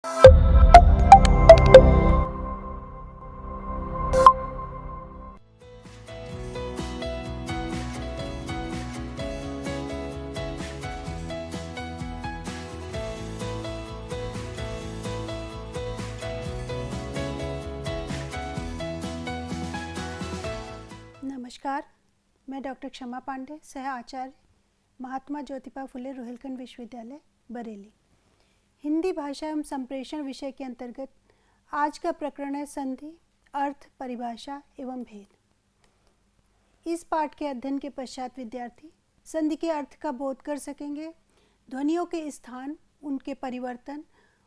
नमस्कार, मैं डॉक्टर क्षमा पांडे, सह आचार्य, महात्मा ज्योतिबा फुले रोहिलखंड विश्वविद्यालय बरेली। हिंदी भाषा एवं संप्रेषण विषय के अंतर्गत आज का प्रकरण है संधि, अर्थ, परिभाषा एवं भेद। इस पाठ के अध्ययन के पश्चात विद्यार्थी संधि के अर्थ का बोध कर सकेंगे, ध्वनियों के स्थान, उनके परिवर्तन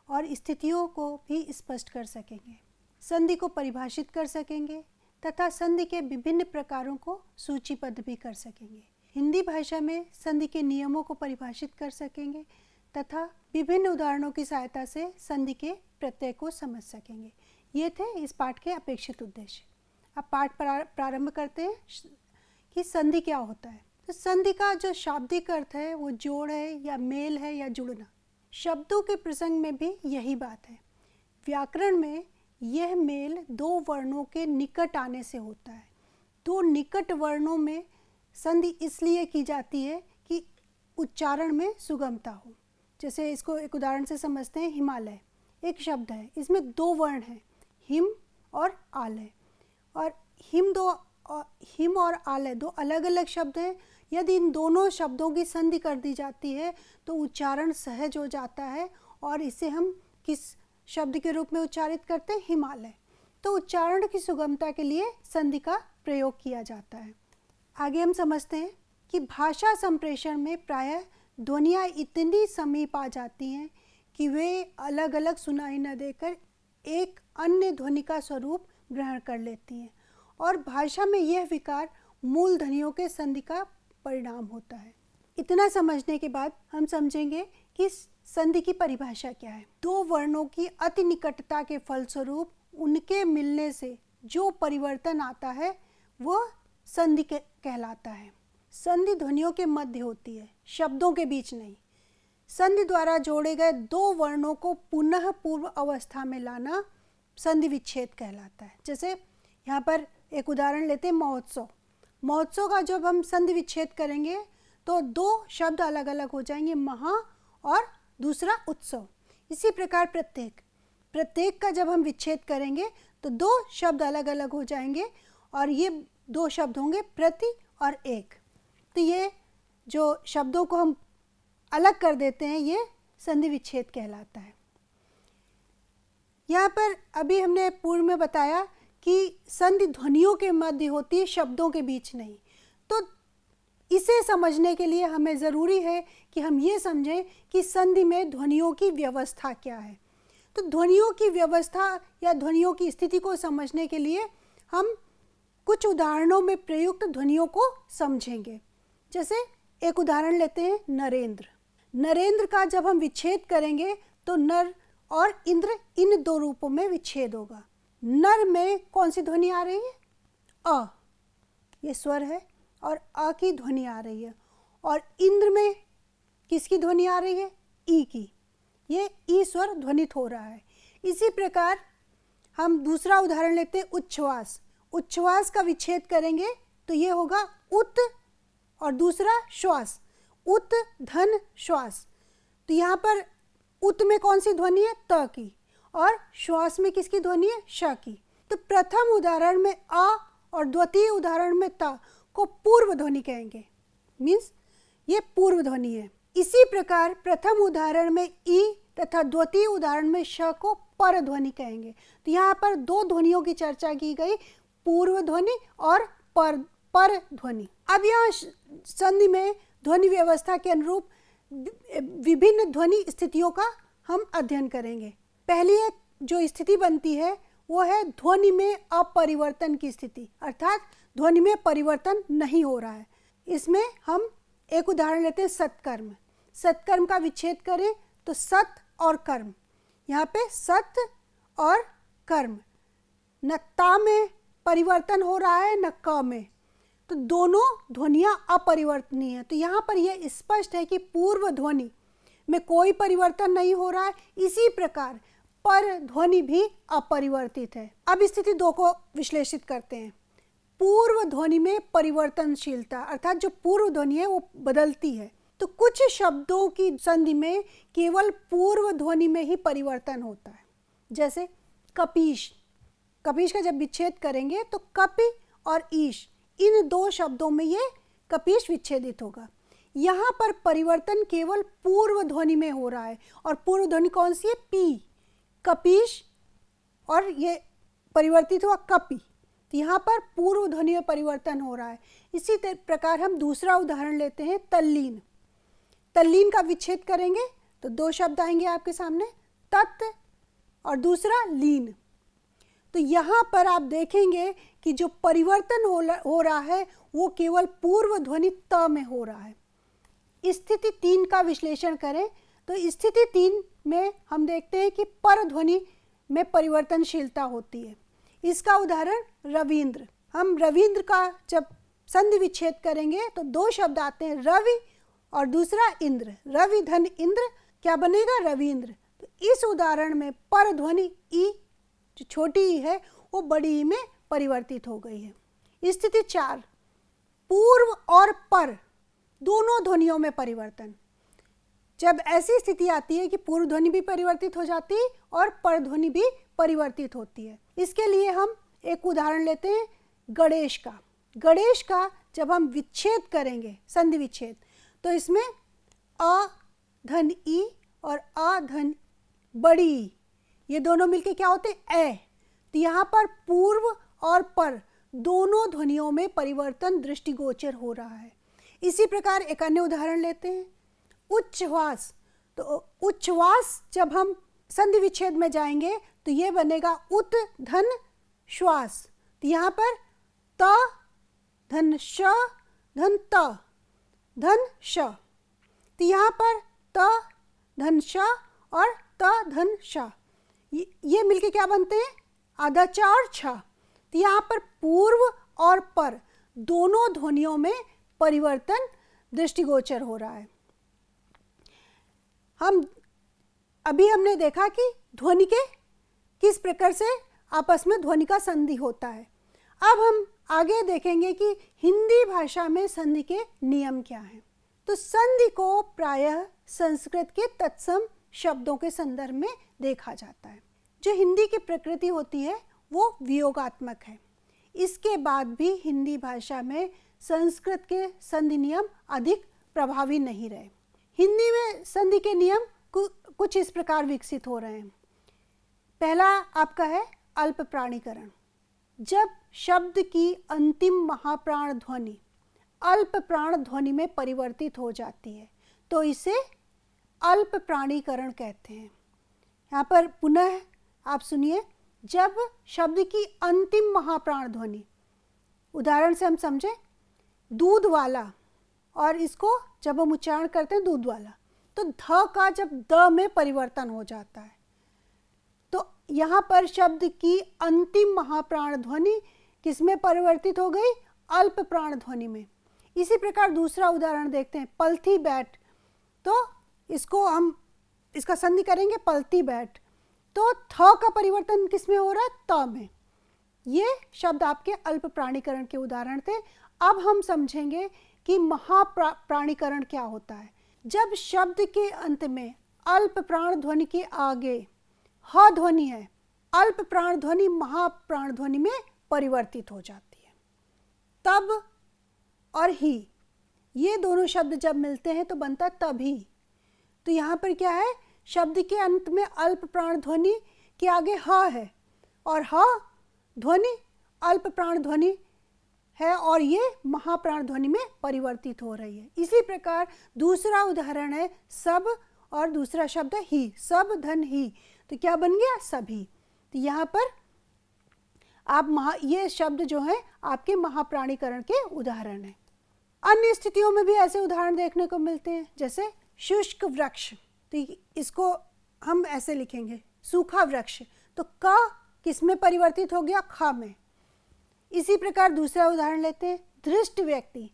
और स्थितियों को भी स्पष्ट कर सकेंगे, संधि को परिभाषित कर सकेंगे तथा संधि के विभिन्न प्रकारों को सूचीबद्ध भी कर सकेंगे। हिंदी भाषा में संधि के नियमों को परिभाषित कर सकेंगे तथा विभिन्न उदाहरणों की सहायता से संधि के प्रत्यय को समझ सकेंगे। ये थे इस पाठ के अपेक्षित उद्देश्य। अब पाठ प्रारंभ करते हैं कि संधि क्या होता है। तो संधि का जो शाब्दिक अर्थ है वो जोड़ है या मेल है या जुड़ना। शब्दों के प्रसंग में भी यही बात है। व्याकरण में यह मेल दो वर्णों के निकट आने से होता है। दो निकट वर्णों में संधि इसलिए की जाती है कि उच्चारण में सुगमता हो। जैसे इसको एक उदाहरण से समझते हैं। हिमालय एक शब्द है, इसमें दो वर्ण हैं, हिम और आलय। और हिम और आलय दो अलग अलग शब्द हैं। यदि इन दोनों शब्दों की संधि कर दी जाती है तो उच्चारण सहज हो जाता है और इसे हम किस शब्द के रूप में उच्चारित करते हैं? हिमालय। तो उच्चारण की सुगमता के लिए संधि का प्रयोग किया जाता है। आगे हम समझते हैं कि भाषा संप्रेषण में प्रायः ध्वनियाँ इतनी समीप आ जाती हैं कि वे अलग अलग सुनाई न देकर एक अन्य ध्वनि का स्वरूप ग्रहण कर लेती हैं और भाषा में यह विकार मूल ध्वनियों के संधि का परिणाम होता है। इतना समझने के बाद हम समझेंगे कि संधि की परिभाषा क्या है। दो वर्णों की अति निकटता के फलस्वरूप उनके मिलने से जो परिवर्तन आता है वह संधि कहलाता है। संधि ध्वनियों के मध्य होती है, शब्दों के बीच नहीं। संधि द्वारा जोड़े गए दो वर्णों को पुनः पूर्व अवस्था में लाना संधि विच्छेद कहलाता है। जैसे यहाँ पर एक उदाहरण लेते हैं, महोत्सव। महोत्सव का जब हम संधि विच्छेद करेंगे तो दो शब्द अलग अलग हो जाएंगे, महा और दूसरा उत्सव। इसी प्रकार प्रत्येक का जब हम विच्छेद करेंगे तो दो शब्द अलग अलग हो जाएंगे और ये दो शब्द होंगे प्रति और एक। तो ये जो शब्दों को हम अलग कर देते हैं ये संधि विच्छेद कहलाता है। यहाँ पर अभी हमने पूर्व में बताया कि संधि ध्वनियों के मध्य होती है, शब्दों के बीच नहीं। तो इसे समझने के लिए हमें ज़रूरी है कि हम ये समझें कि संधि में ध्वनियों की व्यवस्था क्या है। तो ध्वनियों की व्यवस्था या ध्वनियों की स्थिति को समझने के लिए हम कुछ उदाहरणों में प्रयुक्त ध्वनियों को समझेंगे। जैसे एक उदाहरण लेते हैं, नरेंद्र। नरेंद्र का जब हम विच्छेद करेंगे तो नर और इंद्र इन दो रूपों में विच्छेद होगा। नर में कौन सी ध्वनि आ रही है? अ, ये स्वर है और अ की ध्वनि आ रही है। और इंद्र में किसकी ध्वनि आ रही है? ई की। ये ई स्वर ध्वनित हो रहा है। इसी प्रकार हम दूसरा उदाहरण लेते हैं, उच्छ्वास। उच्छ्वास का विच्छेद करेंगे तो ये होगा उत और दूसरा श्वास, उत धन श्वास। तो यहाँ पर उत में कौन सी ध्वनि है? त की। और श्वास में किसकी ध्वनि है? श की। तो प्रथम उदाहरण में अ और द्वितीय उदाहरण में त को पूर्व ध्वनि कहेंगे, मीन्स ये पूर्व ध्वनि है। इसी प्रकार प्रथम उदाहरण में ई तथा द्वितीय उदाहरण में श को पर ध्वनि कहेंगे। तो यहाँ पर दो ध्वनियों की चर्चा की गई, पूर्व ध्वनि और पर ध्वनि। अब यहाँ संधि में ध्वनि व्यवस्था के अनुरूप विभिन्न ध्वनि स्थितियों का हम अध्ययन करेंगे। पहली एक जो स्थिति बनती है वो है ध्वनि में अपरिवर्तन की स्थिति, अर्थात ध्वनि में परिवर्तन नहीं हो रहा है। इसमें हम एक उदाहरण लेते हैं, सत्कर्म। सत्कर्म का विच्छेद करें तो सत और कर्म, यहाँ पे सत और कर्म, न ता में परिवर्तन हो रहा है न क में, तो दोनों ध्वनियाँ अपरिवर्तनीय हैं। तो यहाँ पर यह स्पष्ट है कि पूर्व ध्वनि में कोई परिवर्तन नहीं हो रहा है। इसी प्रकार पर ध्वनि भी अपरिवर्तित है। अब स्थिति 2 को विश्लेषित करते हैं। पूर्व ध्वनि में परिवर्तनशीलता, अर्थात जो पूर्व ध्वनि है वो बदलती है। तो कुछ शब्दों की संधि में केवल पूर्व ध्वनि में ही परिवर्तन होता है। जैसे कपीश, कपीश का जब विच्छेद करेंगे तो कपि और ईश, इन 2 शब्दों में ये कपीश विच्छेदित होगा। यहाँ पर परिवर्तन केवल पूर्व ध्वनि में हो रहा है, और पूर्व ध्वनि कौन सी है? पी, कपीश, और ये परिवर्तित हुआ कपि। तो यहाँ पर पूर्व ध्वनि में परिवर्तन हो रहा है। इसी प्रकार हम दूसरा उदाहरण लेते हैं, तल्लीन। तल्लीन का विच्छेद करेंगे तो 2 शब्द आएंगे आपके सामने, तत् और दूसरा लीन। तो यहाँ पर आप देखेंगे कि जो परिवर्तन हो रहा है वो केवल पूर्व ध्वनि त में हो रहा है। स्थिति 3 का विश्लेषण करें तो स्थिति 3 में हम देखते हैं कि पर ध्वनि में परिवर्तनशीलता होती है। इसका उदाहरण रविंद्र। हम रविंद्र का जब संधि विच्छेद करेंगे तो 2 शब्द आते हैं, रवि और दूसरा इंद्र। रवि धन इंद्र, क्या बनेगा? रविंद्र। तो इस उदाहरण में पर ध्वनि ई, जो छोटी ई है, वो बड़ी ई में परिवर्तित हो गई है। स्थिति 4, पूर्व और पर दोनों ध्वनियों में परिवर्तन। जब ऐसी स्थिति आती है कि पूर्व ध्वनि भी परिवर्तित हो जाती है और पर ध्वनि भी परिवर्तित होती है। इसके लिए हम एक उदाहरण लेते हैं, गणेश का। गणेश का जब हम विच्छेद करेंगे, संधि विच्छेद, तो इसमें अ धन ई और अ धन बड़ी ई, ये दोनों मिलके क्या होते हैं? ए। तो यहाँ पर पूर्व और पर दोनों ध्वनियों में परिवर्तन दृष्टिगोचर हो रहा है। इसी प्रकार एक अन्य उदाहरण लेते हैं, उच्छ्वास। तो उच्छ्वास जब हम संधि विच्छेद में जाएंगे तो ये बनेगा उत धन श्वास। तो यहाँ पर त धन श धन त धन श। तो यहाँ पर त धन श और त धन श, ये मिलके क्या बनते हैं? आधा च और छ। तो यहाँ पर पूर्व और पर दोनों ध्वनियों में परिवर्तन दृष्टिगोचर हो रहा है। हमने देखा कि ध्वनि के किस प्रकार से आपस में ध्वनि का संधि होता है। अब हम आगे देखेंगे कि हिंदी भाषा में संधि के नियम क्या हैं। तो संधि को प्रायः संस्कृत के तत्सम शब्दों के संदर्भ में देखा जाता है। जो हिंदी की प्रकृति होती है वो वियोगात्मक है। इसके बाद भी हिंदी भाषा में संस्कृत के संधि नियम अधिक प्रभावी नहीं रहे। हिंदी में संधि के नियम कुछ इस प्रकार विकसित हो रहे हैं। पहला आपका है अल्प प्राणीकरण। जब शब्द की अंतिम महाप्राण ध्वनि अल्प प्राण ध्वनि में परिवर्तित हो जाती है तो इसे अल्प प्राणीकरण कहते हैं। यहाँ पर पुनः आप सुनिए, जब शब्द की अंतिम महाप्राण ध्वनि, उदाहरण से हम समझें दूध वाला, और इसको जब हम उच्चारण करते हैं दूध वाला, तो ध का जब द में परिवर्तन हो जाता है तो यहाँ पर शब्द की अंतिम महाप्राण ध्वनि किसमें परिवर्तित हो गई? अल्प प्राण ध्वनि में। इसी प्रकार दूसरा उदाहरण देखते हैं, पलथी बैठ। तो इसको हम इसका संधि करेंगे पलती बैठ, तो थ का परिवर्तन किसमें हो रहा है? त में। ये शब्द आपके अल्प प्राणीकरण के उदाहरण थे। अब हम समझेंगे कि महाप्राणीकरण क्या होता है। जब शब्द के अंत में अल्प प्राण ध्वनि के आगे ह ध्वनि है, अल्प प्राण ध्वनि महाप्राण ध्वनि में परिवर्तित हो जाती है। तब और ही, ये दोनों शब्द जब मिलते हैं तो बनता तभी। तो यहाँ पर क्या है? शब्द के अंत में अल्प प्राण ध्वनि के आगे ह है और ह ध्वनि अल्प प्राण ध्वनि है और ये महाप्राण ध्वनि में परिवर्तित हो रही है। इसी प्रकार दूसरा उदाहरण है सब और दूसरा शब्द है ही, सब धन ही, तो क्या बन गया? सभी। तो यहाँ पर आप ये शब्द जो है आपके महाप्राणीकरण के उदाहरण हैं। अन्य स्थितियों में भी ऐसे उदाहरण देखने को मिलते हैं, जैसे शुष्क वृक्ष। तो इसको हम ऐसे लिखेंगे, सूखा वृक्ष। तो क किस में परिवर्तित हो गया? ख में। इसी प्रकार दूसरा उदाहरण लेते हैं, धृष्ट व्यक्ति,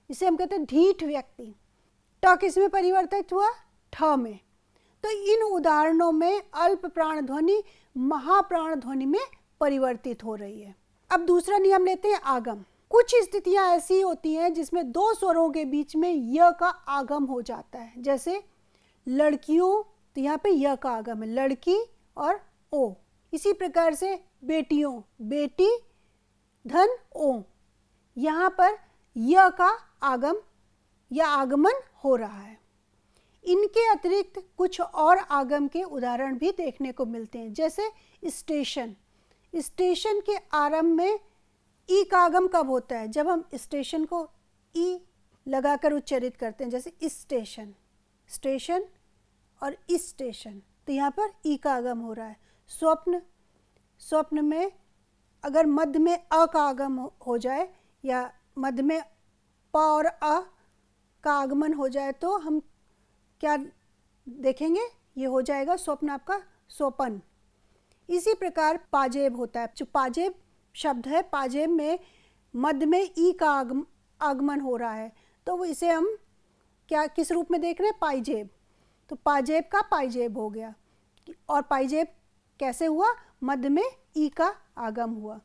इसे हम कहते हैं ढीठ व्यक्ति। ट किस में परिवर्तित हुआ? ठ में। तो इन उदाहरणों में अल्प प्राण ध्वनि महाप्राण ध्वनि में परिवर्तित हो रही है। अब दूसरा नियम लेते हैं, आगम। कुछ स्थितियां ऐसी होती हैं जिसमें दो स्वरों के बीच में य का आगम हो जाता है, जैसे लड़कियों, तो यहाँ पे य का आगम है, लड़की और ओ। इसी प्रकार से बेटियों, बेटी धन ओ, यहाँ पर य का आगम या आगमन हो रहा है। इनके अतिरिक्त कुछ और आगम के उदाहरण भी देखने को मिलते हैं, जैसे स्टेशन। स्टेशन के आरंभ में ई का आगम कब होता है? जब हम स्टेशन को ई लगाकर उच्चारित करते हैं, जैसे स्टेशन, स्टेशन और स्टेशन, तो यहाँ पर ई का आगम हो रहा है। स्वप्न, स्वप्न में अगर मध्य में अ का आगम हो जाए या मध्य में प और अ का आगमन हो जाए तो हम क्या देखेंगे? ये हो जाएगा स्वप्न आपका स्वपन। इसी प्रकार पाजेब होता है। जो पाजेब शब्द है, पाजेब में मध्य में ई का आगमन हो रहा है, तो वो इसे हम क्या किस रूप में देख रहे हैं? पाइजेब। तो पाजेब का पाइजेब हो गया। और पाइजेब कैसे हुआ? मध्य में ई का आगम हुआ।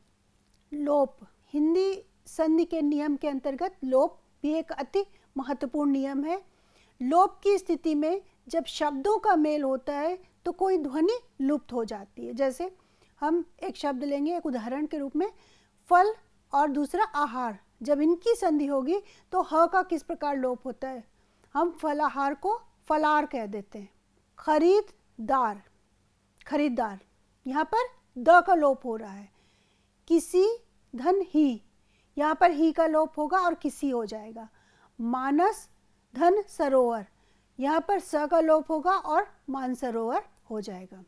लोप, हिंदी संधि के नियम के अंतर्गत लोप भी एक अति महत्वपूर्ण नियम है। लोप की स्थिति में जब शब्दों का मेल होता है तो कोई ध्वनि लुप्त हो जाती है। जैसे हम एक शब्द लेंगे एक उदाहरण के रूप में, फल और दूसरा आहार। जब इनकी संधि होगी तो ह का किस प्रकार लोप होता है? हम फलाहार को फलार कह देते हैं। खरीददार, खरीददार, यहाँ पर द का लोप हो रहा है। किसी धन ही, यहाँ पर ही का लोप होगा और किसी हो जाएगा। मानस धन सरोवर, यहाँ पर स का लोप होगा और मानसरोवर हो जाएगा।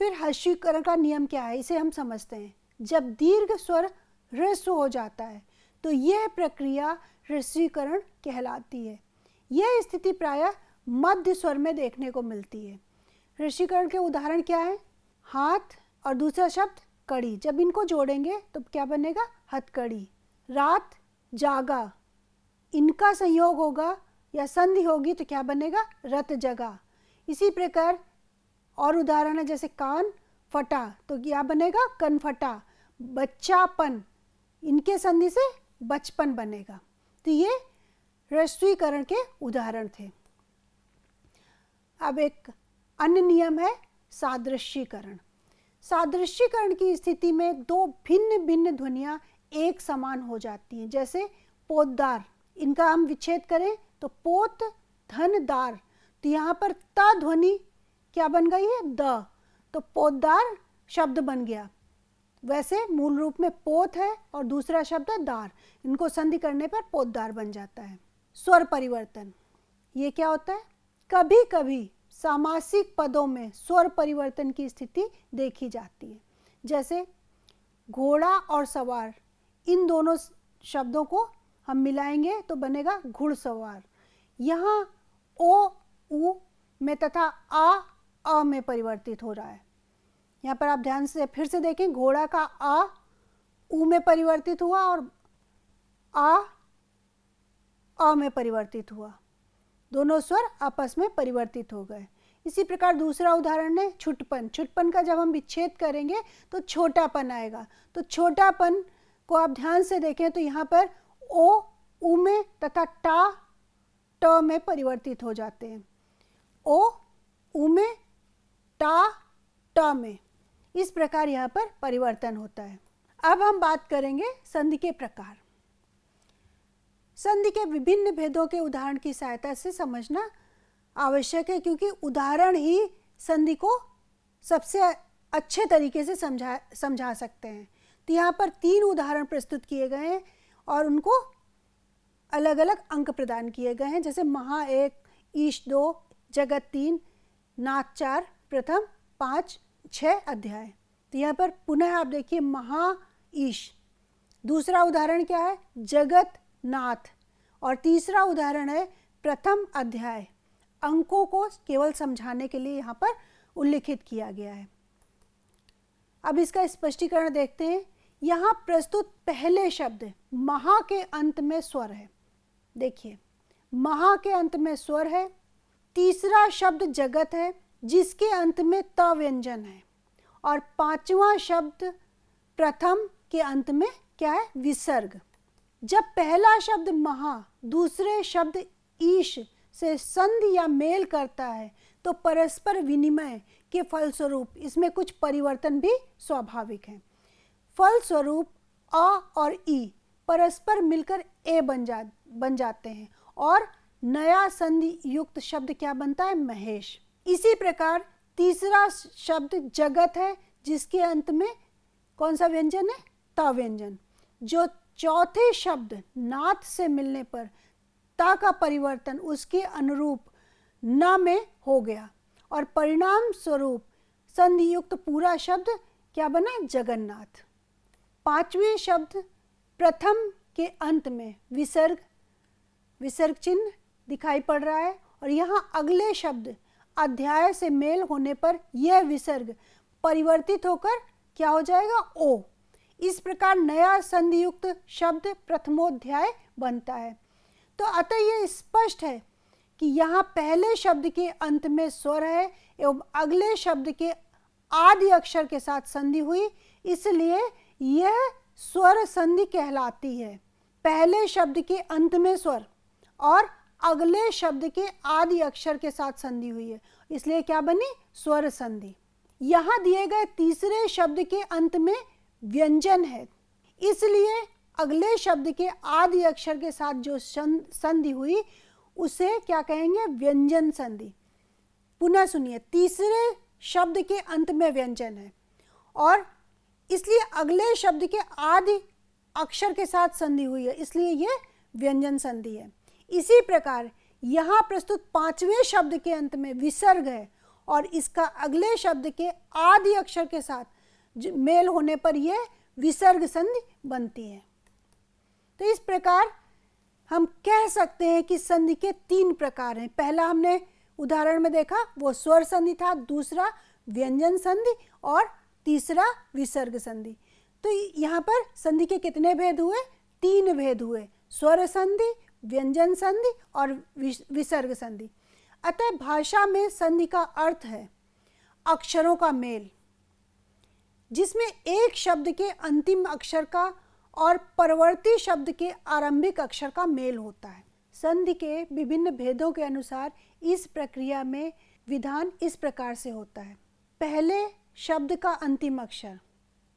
फिर ह्रस्वीकरण का नियम क्या है, इसे हम समझते हैं। जब दीर्घ स्वर ह्रस्व हो जाता है तो यह प्रक्रिया ह्रस्वीकरण कहलाती है। यह स्थिति प्रायः मध्य स्वर में देखने को मिलती है। ह्रस्वीकरण के उदाहरण क्या है? हाथ और दूसरा शब्द कड़ी, जब इनको जोड़ेंगे तो क्या बनेगा? हथकड़ी। रात जागा, इनका संयोग होगा या संधि होगी तो क्या बनेगा? रत जगा। इसी प्रकार और उदाहरण है, जैसे कान फटा, तो क्या बनेगा? कन फटा। बच्चापन, इनके संधि से बचपन बनेगा। तो ये ह्रस्वीकरण के उदाहरण थे। अब एक अन्य नियम है सादृश्यीकरण। सादृश्यीकरण की स्थिति में दो भिन्न भिन्न ध्वनियाँ एक समान हो जाती हैं। जैसे पोतदार, इनका हम विच्छेद करें तो पोत धन दार, तो यहाँ पर त ध्वनि क्या बन गई है? द, तो पोतदार शब्द बन गया। वैसे मूल रूप में पोत है और दूसरा शब्द है दार, इनको संधि करने पर पोतदार बन जाता है। स्वर परिवर्तन, ये क्या होता है? कभी कभी सामासिक पदों में स्वर परिवर्तन की स्थिति देखी जाती है। जैसे घोड़ा और सवार, इन दोनों शब्दों को हम मिलाएंगे तो बनेगा घुड़सवार। यहाँ ओ उ में तथा आ अ में परिवर्तित हो रहा है। यहाँ पर आप ध्यान से फिर से देखें, घोड़ा का आ उ में परिवर्तित हुआ और आ अ में परिवर्तित हुआ। दोनों स्वर आपस में परिवर्तित हो गए। इसी प्रकार दूसरा उदाहरण है छुटपन। छुटपन का जब हम विच्छेद करेंगे तो छोटापन आएगा। तो छोटापन को आप ध्यान से देखें तो यहाँ पर ओ उ में तथा टा ट में परिवर्तित हो जाते हैं। ओ उ में, टा ट में, इस प्रकार यहाँ पर परिवर्तन होता है। अब हम बात करेंगे संधि के प्रकार। संधि के विभिन्न भेदों के उदाहरण की सहायता से समझना आवश्यक है, क्योंकि उदाहरण ही संधि को सबसे अच्छे तरीके से समझा सकते हैं। तो यहाँ पर 3 उदाहरण प्रस्तुत किए गए हैं और उनको अलग अलग अंक प्रदान किए गए हैं। जैसे महा 1, ईश 2, जगत 3, नाथ 4, प्रथम 5, 6 अध्याय। तो यहाँ पर पुनः आप देखिए महा ईश। दूसरा उदाहरण क्या है? जगत नाथ। और तीसरा उदाहरण है प्रथम अध्याय। अंकों को केवल समझाने के लिए यहाँ पर उल्लिखित किया गया है। अब इसका स्पष्टीकरण देखते हैं। यहाँ प्रस्तुत पहले शब्द महा के अंत में स्वर है। देखिए, महा के अंत में स्वर है। तीसरा शब्द जगत है, जिसके अंत में त व्यंजन है, और पांचवा शब्द प्रथम के अंत में क्या है, विसर्ग। जब पहला शब्द महा दूसरे शब्द ईश से संधि या मेल करता है तो परस्पर विनिमय के फलस्वरूप इसमें कुछ परिवर्तन भी स्वाभाविक है। फलस्वरूप अ और ई परस्पर मिलकर ए बन जाते हैं और नया संधि युक्त शब्द क्या बनता है, महेश। इसी प्रकार तीसरा शब्द जगत है, जिसके अंत में कौन सा व्यंजन है, त व्यंजन, जो चौथे शब्द नाथ से मिलने पर ता का परिवर्तन उसके अनुरूप न में हो गया और परिणाम स्वरूप संधि युक्त पूरा शब्द क्या बना, जगन्नाथ। पांचवें शब्द प्रथम के अंत में विसर्ग चिन्ह दिखाई पड़ रहा है और यहाँ अगले शब्द अध्याय से मेल होने पर यह विसर्ग परिवर्तित होकर क्या हो जाएगा, ओ। इस प्रकार नया संधि युक्त शब्द प्रथमोध्याय बनता है। तो अतः यह स्पष्ट है कि यहाँ पहले शब्द के अंत में स्वर है एवं अगले शब्द के आदि अक्षर के साथ संधि हुई, इसलिए यह स्वर संधि कहलाती है। पहले शब्द के अंत में स्वर और अगले शब्द के आदि अक्षर के साथ संधि हुई है, इसलिए क्या बनी, स्वर संधि। यहाँ दिए गए तीसरे शब्द के अंत में व्यंजन है, इसलिए अगले शब्द के आदि अक्षर के साथ जो संधि हुई उसे क्या कहेंगे, व्यंजन संधि। पुनः सुनिए, तीसरे शब्द के अंत में व्यंजन है और इसलिए अगले शब्द के आदि अक्षर के साथ संधि हुई है, इसलिए यह व्यंजन संधि है। इसी प्रकार यहाँ प्रस्तुत पांचवें शब्द के अंत में विसर्ग है और इसका अगले शब्द के आदि अक्षर के साथ मेल होने पर यह विसर्ग संधि बनती है। तो इस प्रकार हम कह सकते हैं कि संधि के तीन प्रकार हैं। पहला हमने उदाहरण में देखा वो स्वर संधि था, दूसरा व्यंजन संधि और तीसरा विसर्ग संधि। तो यहाँ पर संधि के कितने भेद हुए, तीन भेद हुए, स्वर संधि, व्यंजन संधि और विसर्ग संधि। अतः भाषा में संधि का अर्थ है अक्षरों का मेल, जिसमें एक शब्द के अंतिम अक्षर का और परवर्ती शब्द के आरंभिक अक्षर का मेल होता है। संधि के विभिन्न भेदों के अनुसार इस प्रक्रिया में विधान इस प्रकार से होता है। पहले शब्द का अंतिम अक्षर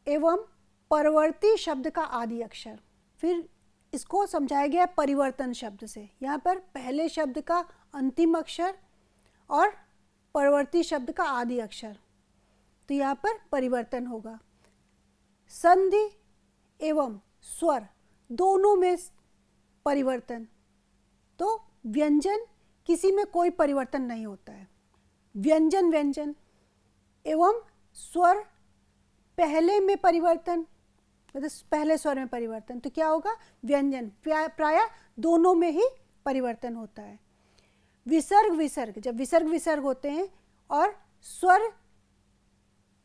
एवं परवर्ती शब्द का आदि अक्षर। फिर इसको समझाया गया परिवर्तन शब्द से। यहाँ पर पहले शब्द का अंतिम अक्षर और परवर्ती शब्द का आदि अक्षर, तो यहाँ पर परिवर्तन होगा। संधि एवं स्वर दोनों में परिवर्तन, तो व्यंजन किसी में कोई परिवर्तन नहीं होता है। व्यंजन एवं स्वर पहले में परिवर्तन, मतलब पहले स्वर में परिवर्तन, तो क्या होगा, व्यंजन प्रायः दोनों में ही परिवर्तन होता है। विसर्ग जब विसर्ग होते हैं और स्वर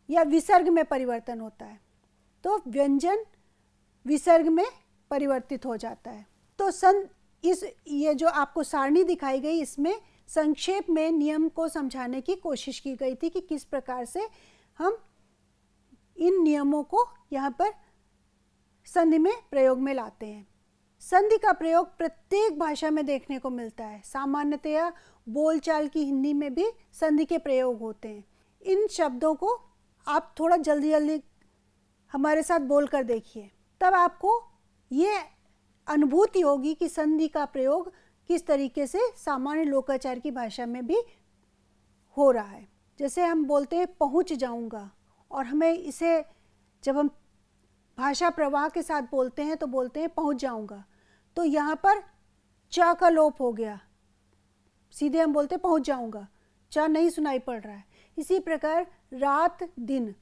या विसर्ग में परिवर्तन होता है तो व्यंजन विसर्ग में परिवर्तित हो जाता है। तो ये जो आपको सारणी दिखाई गई, इसमें संक्षेप में नियम को समझाने की कोशिश की गई थी कि किस प्रकार से हम इन नियमों को यहाँ पर संधि में प्रयोग में लाते हैं। संधि का प्रयोग प्रत्येक भाषा में देखने को मिलता है। सामान्यतया बोलचाल की हिंदी में भी संधि के प्रयोग होते हैं। इन शब्दों को आप थोड़ा जल्दी हमारे साथ बोलकर देखिए, तब आपको ये अनुभूति होगी कि संधि का प्रयोग किस तरीके से सामान्य लोकाचार की भाषा में भी हो रहा है। जैसे हम बोलते हैं पहुंच जाऊंगा, और हमें इसे जब हम भाषा प्रवाह के साथ बोलते हैं तो बोलते हैं पहुंच जाऊंगा, तो यहाँ पर च का लोप हो गया, सीधे हम बोलते हैं पहुंच जाऊंगा, च नहीं सुनाई पड़ रहा है। इसी प्रकार रात दिन,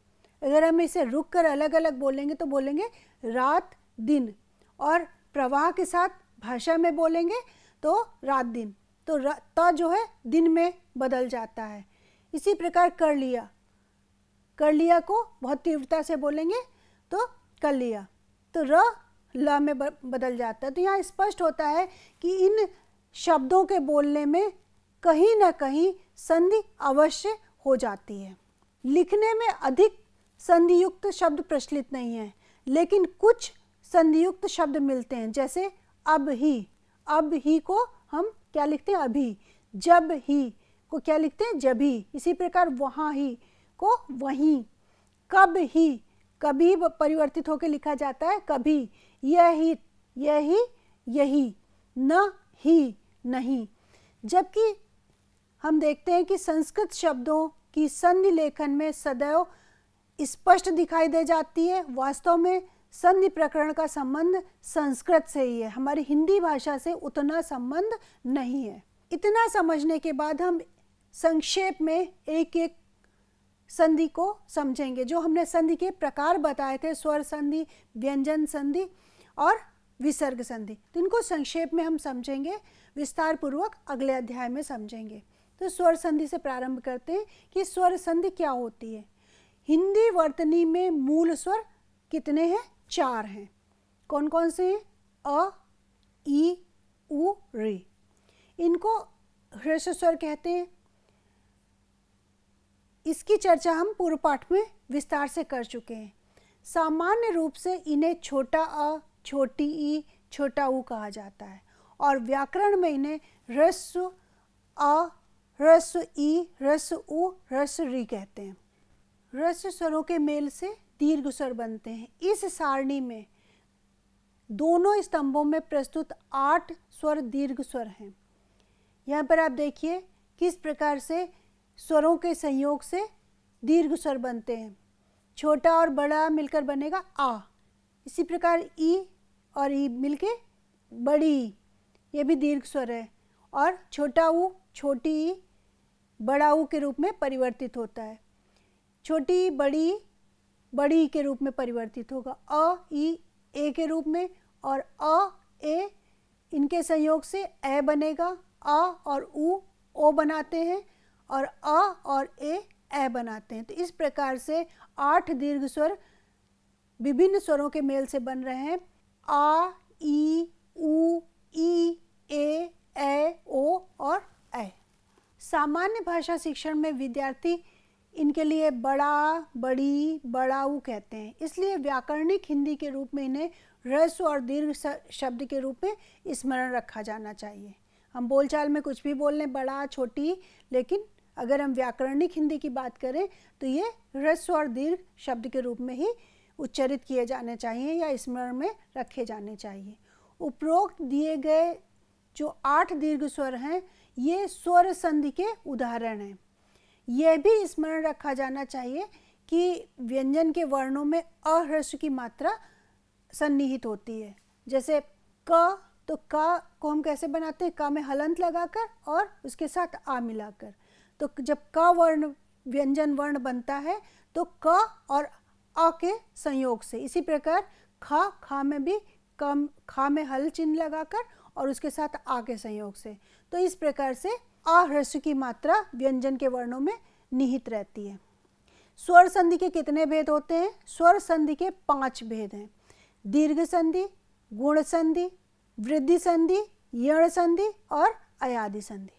अगर हम इसे रुक कर अलग अलग बोलेंगे तो बोलेंगे रात दिन, और प्रवाह के साथ भाषा में बोलेंगे तो रात दिन, तो त जो है दिन में बदल जाता है। इसी प्रकार कर लिया को बहुत तीव्रता से बोलेंगे तो कर लिया, तो र ल में बदल जाता है। तो यहाँ स्पष्ट होता है कि इन शब्दों के बोलने में कहीं ना कहीं संधि अवश्य हो जाती है। लिखने में अधिक संधियुक्त शब्द प्रचलित नहीं है, लेकिन कुछ संधियुक्त शब्द मिलते हैं, जैसे अब ही को हम क्या लिखते हैं, अभी। जब ही को क्या लिखते हैं, जभी। इसी प्रकार वहाँ ही को वहीं। कब ही, कभी परिवर्तित होकर लिखा जाता है कभी। यही, यही। न ही, नहीं। जबकि हम देखते हैं कि संस्कृत शब्दों की संधि लेखन में सदैव स्पष्ट दिखाई दे जाती है। वास्तव में संधि प्रकरण का संबंध संस्कृत से ही है, हमारी हिंदी भाषा से उतना संबंध नहीं है। इतना समझने के बाद हम संक्षेप में एक एक संधि को समझेंगे। जो हमने संधि के प्रकार बताए थे, स्वर संधि, व्यंजन संधि और विसर्ग संधि, तो इनको संक्षेप में हम समझेंगे, विस्तार पूर्वक अगले अध्याय में समझेंगे। तो स्वर संधि से प्रारंभ करते हैं कि स्वर संधि क्या होती है। हिंदी वर्तनी में मूल स्वर कितने हैं, 4 हैं। कौन कौन से हैं, अ, ई, उ, ऋ। इनको ह्रस्व स्वर कहते हैं। इसकी चर्चा हम पूर्व पाठ में विस्तार से कर चुके हैं। सामान्य रूप से इन्हें छोटा अ, छोटी ई, छोटा ऊ कहा जाता है और व्याकरण में इन्हें ह्रस्व अ, ह्रस्व ई, ह्रस्व उ, ह्रस्व ऋ कहते हैं। ह्रस्व स्वरों के मेल से दीर्घ स्वर बनते हैं। इस सारणी में दोनों स्तंभों में प्रस्तुत 8 स्वर दीर्घ स्वर हैं। यहाँ पर आप देखिए किस प्रकार से स्वरों के संयोग से दीर्घ स्वर बनते हैं। छोटा और बड़ा मिलकर बनेगा आ। इसी प्रकार ई और ई मिलके बड़ी, ये भी दीर्घ स्वर है। और छोटा ऊ, छोटी ई, बड़ा ऊ के रूप में परिवर्तित होता है। छोटी बड़ी, बड़ी के रूप में परिवर्तित होगा। अ, ई, ए के रूप में, और अ, ए, इनके संयोग से ए बनेगा। अ और उ ओ बनाते हैं और अ और ए बनाते हैं। तो इस प्रकार से 8 दीर्घ स्वर विभिन्न स्वरों के मेल से बन रहे हैं। आ, ई, उ, ई, ए, ओ और ए। सामान्य भाषा शिक्षण में विद्यार्थी इनके लिए बड़ा, बड़ी, बड़ाऊ कहते हैं। इसलिए व्याकरणिक हिंदी के रूप में इन्हें ह्रस्व और दीर्घ शब्द के रूप में स्मरण रखा जाना चाहिए। हम बोलचाल में कुछ भी बोल लें, बड़ा, छोटी, लेकिन अगर हम व्याकरणिक हिंदी की बात करें तो ये ह्रस्व और दीर्घ शब्द के रूप में ही उच्चारित किए जाने चाहिए या स्मरण में रखे जाने चाहिए। उपरोक्त दिए गए जो 8 दीर्घ स्वर हैं, ये स्वर संधि के उदाहरण हैं। यह भी स्मरण रखा जाना चाहिए कि व्यंजन के वर्णों में अह्रस्व की मात्रा सन्निहित होती है। जैसे क, तो क को हम कैसे बनाते हैं, क में हलंत लगाकर और उसके साथ आ मिलाकर। तो जब क वर्ण व्यंजन वर्ण बनता है तो क और अ के संयोग से। इसी प्रकार खा में भी खा में हल चिन्ह लगाकर और उसके साथ आ के संयोग से। तो इस प्रकार से अह्रस्व की मात्रा व्यंजन के वर्णों में निहित रहती है। स्वर संधि के कितने भेद होते हैं? स्वर संधि के 5 भेद हैं। दीर्घ संधि, गुण संधि, वृद्धि संधि, यण संधि और अयादि संधि।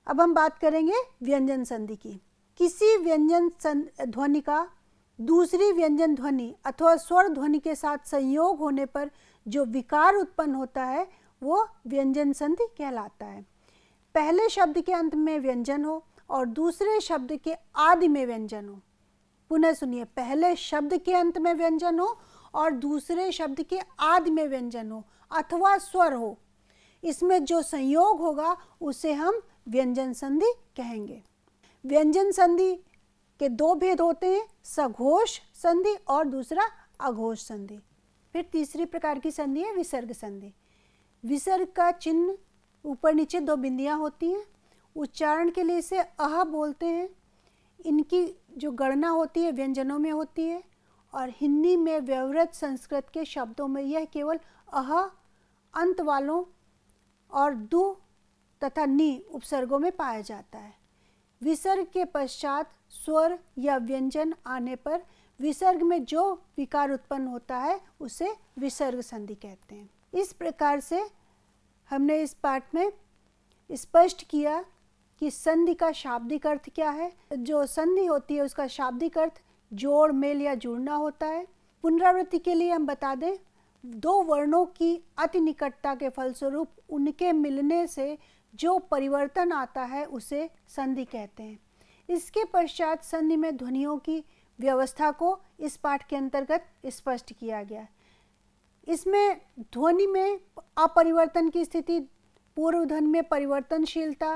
अब हम बात करेंगे व्यंजन संधि की। किसी व्यंजन ध्वनि का दूसरी व्यंजन ध्वनि अथवा स्वर ध्वनि के साथ संयोग होने पर जो विकार उत्पन्न होता है वो व्यंजन संधि कहलाता है। पहले शब्द के अंत में व्यंजन हो और दूसरे शब्द के आदि में व्यंजन हो। पुनः सुनिए, पहले शब्द के अंत में व्यंजन हो और दूसरे शब्द के आदि में व्यंजन हो अथवा स्वर हो। इसमें जो संयोग होगा उसे हम व्यंजन संधि कहेंगे। व्यंजन संधि के 2 भेद होते हैं, सघोष संधि और दूसरा अघोष संधि। फिर तीसरी प्रकार की संधि है विसर्ग संधि। विसर्ग का चिन्ह ऊपर नीचे 2 बिंदियां होती हैं। उच्चारण के लिए इसे अह बोलते हैं। इनकी जो गणना होती है व्यंजनों में होती है और हिंदी में व्यवहृत संस्कृत के शब्दों में यह केवल अह अंत वालों और दु तथा नि उपसर्गों में पाया जाता है। विसर्ग के पश्चात स्वर या व्यंजन आने पर विसर्ग में जो विकार उत्पन्न होता है उसे विसर्ग संधि कहते हैं। इस प्रकार से हमने इस पाठ में स्पष्ट किया कि संधि का शाब्दिक अर्थ क्या है। जो संधि होती है उसका शाब्दिक अर्थ जोड़, मेल या जुड़ना होता है। पुनरावृत्ति के लिए हम बता दें, दो वर्णों की अति निकटता के फलस्वरूप उनके मिलने से जो परिवर्तन आता है उसे संधि कहते हैं। इसके पश्चात संधि में ध्वनियों की व्यवस्था को इस पाठ के अंतर्गत स्पष्ट किया गया। इसमें ध्वनि में अपरिवर्तन की स्थिति, पूर्व ध्वनि में परिवर्तनशीलता,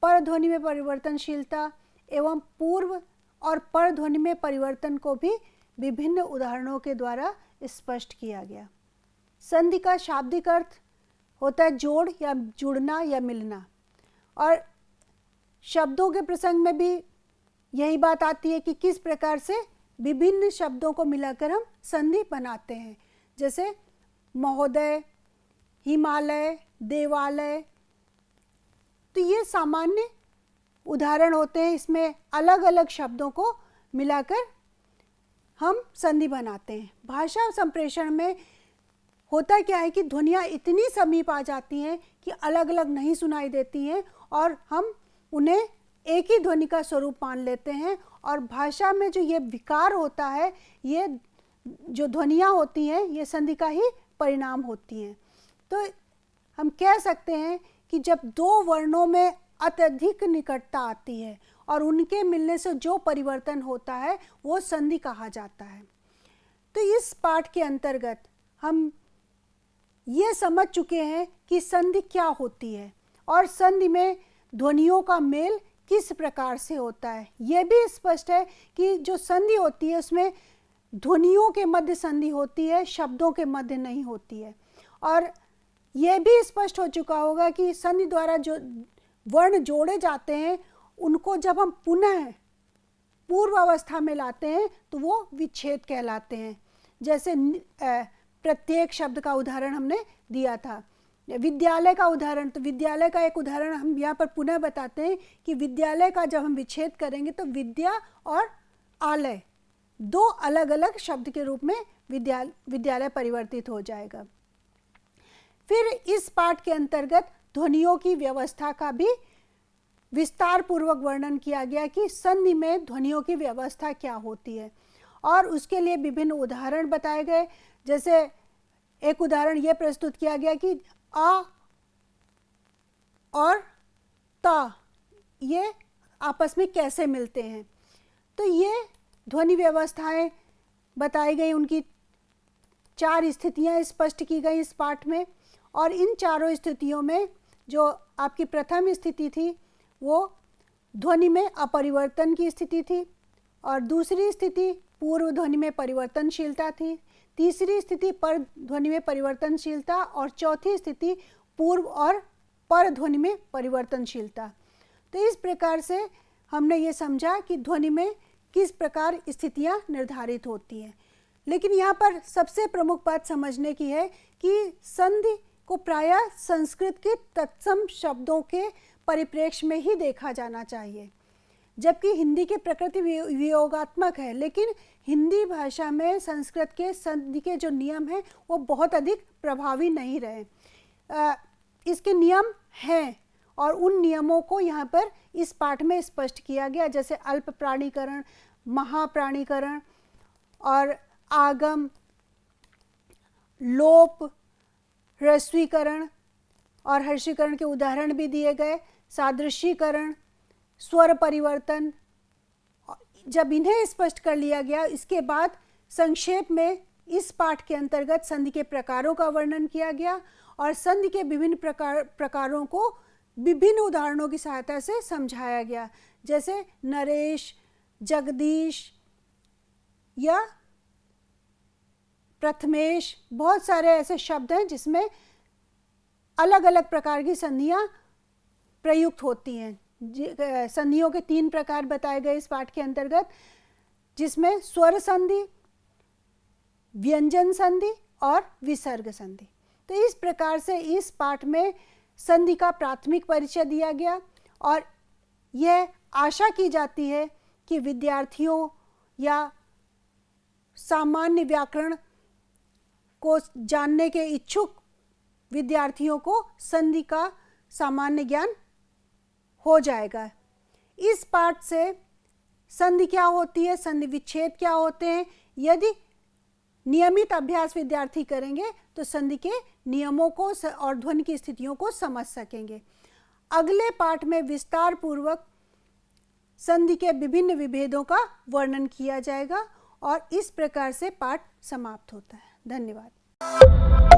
पर ध्वनि में परिवर्तनशीलता एवं पूर्व और पर ध्वनि में परिवर्तन को भी विभिन्न उदाहरणों के द्वारा स्पष्ट किया गया। संधि का शाब्दिक अर्थ होता है जोड़ या जुड़ना या मिलना, और शब्दों के प्रसंग में भी यही बात आती है कि किस प्रकार से विभिन्न शब्दों को मिलाकर हम संधि बनाते हैं। जैसे महोदय, हिमालय, देवालय, तो ये सामान्य उदाहरण होते हैं। इसमें अलग अलग शब्दों को मिलाकर हम संधि बनाते हैं। भाषा संप्रेषण में होता क्या है कि ध्वनियाँ इतनी समीप आ जाती हैं कि अलग अलग नहीं सुनाई देती हैं और हम उन्हें एक ही ध्वनि का स्वरूप मान लेते हैं, और भाषा में जो ये विकार होता है, ये जो ध्वनियाँ होती हैं ये संधि का ही परिणाम होती हैं। तो हम कह सकते हैं कि जब दो वर्णों में अत्यधिक निकटता आती है और उनके मिलने से जो परिवर्तन होता है वो संधि कहा जाता है। तो इस पाठ के अंतर्गत हम ये समझ चुके हैं कि संधि क्या होती है और संधि में ध्वनियों का मेल किस प्रकार से होता है। यह भी स्पष्ट है कि जो संधि होती है उसमें ध्वनियों के मध्य संधि होती है, शब्दों के मध्य नहीं होती है। और यह भी स्पष्ट हो चुका होगा कि संधि द्वारा जो वर्ण जोड़े जाते हैं उनको जब हम पुनः पूर्व अवस्था में लाते हैं तो वो विच्छेद कहलाते हैं। जैसे प्रत्येक शब्द का उदाहरण हमने दिया था। विद्यालय का उदाहरण, तो विद्यालय का एक उदाहरण हम यहाँ पर पुनः बताते हैं कि विद्यालय का जब हम विच्छेद करेंगे तो विद्या और आलय दो अलग अलग शब्द के रूप में विद्यालय परिवर्तित हो जाएगा। फिर इस पाठ के अंतर्गत ध्वनियों की व्यवस्था का भी विस्तार पूर्वक वर्णन किया गया कि संधि में ध्वनियों की व्यवस्था क्या होती है, और उसके लिए विभिन्न उदाहरण बताए गए। जैसे एक उदाहरण ये प्रस्तुत किया गया कि आ और ता ये आपस में कैसे मिलते हैं। तो ये ध्वनि व्यवस्थाएं बताई गई, उनकी 4 स्थितियां स्पष्ट की गई इस पाठ में। और इन चारों स्थितियों में जो आपकी प्रथम स्थिति थी वो ध्वनि में अपरिवर्तन की स्थिति थी, और दूसरी स्थिति पूर्व ध्वनि में परिवर्तनशीलता थी, तीसरी स्थिति पर ध्वनि में परिवर्तनशीलता, और चौथी स्थिति पूर्व और पर ध्वनि में परिवर्तनशीलता। तो इस प्रकार से हमने ये समझा कि ध्वनि में किस प्रकार स्थितियां निर्धारित होती हैं। लेकिन यहाँ पर सबसे प्रमुख बात समझने की है कि संधि को प्रायः संस्कृत के तत्सम शब्दों के परिप्रेक्ष्य में ही देखा जाना चाहिए, जबकि हिंदी की प्रकृति वियोगात्मक है। लेकिन हिंदी भाषा में संस्कृत के संधि के जो नियम हैं वो बहुत अधिक प्रभावी नहीं रहे। इसके नियम हैं और उन नियमों को यहाँ पर इस पाठ में स्पष्ट किया गया, जैसे अल्प प्राणीकरण, महाप्राणीकरण और आगम, लोप, ह्रस्वीकरण और हर्षीकरण के उदाहरण भी दिए गए, सादृश्यीकरण, स्वर परिवर्तन। जब इन्हें स्पष्ट कर लिया गया, इसके बाद संक्षेप में इस पाठ के अंतर्गत संधि के प्रकारों का वर्णन किया गया और संधि के विभिन्न प्रकारों को विभिन्न उदाहरणों की सहायता से समझाया गया। जैसे नरेश, जगदीश या प्रथमेश, बहुत सारे ऐसे शब्द हैं जिसमें अलग अलग प्रकार की संधियां प्रयुक्त होती हैं। संधियों के 3 प्रकार बताए गए इस पाठ के अंतर्गत, जिसमें स्वर संधि, व्यंजन संधि और विसर्ग संधि। तो इस प्रकार से इस पाठ में संधि का प्राथमिक परिचय दिया गया और यह आशा की जाती है कि विद्यार्थियों या सामान्य व्याकरण को जानने के इच्छुक विद्यार्थियों को संधि का सामान्य ज्ञान हो जाएगा। इस पाठ से संधि क्या होती है, संधि विच्छेद क्या होते हैं, यदि नियमित अभ्यास विद्यार्थी करेंगे तो संधि के नियमों को और ध्वनि की स्थितियों को समझ सकेंगे। अगले पाठ में विस्तार पूर्वक संधि के विभिन्न विभेदों का वर्णन किया जाएगा और इस प्रकार से पाठ समाप्त होता है। धन्यवाद।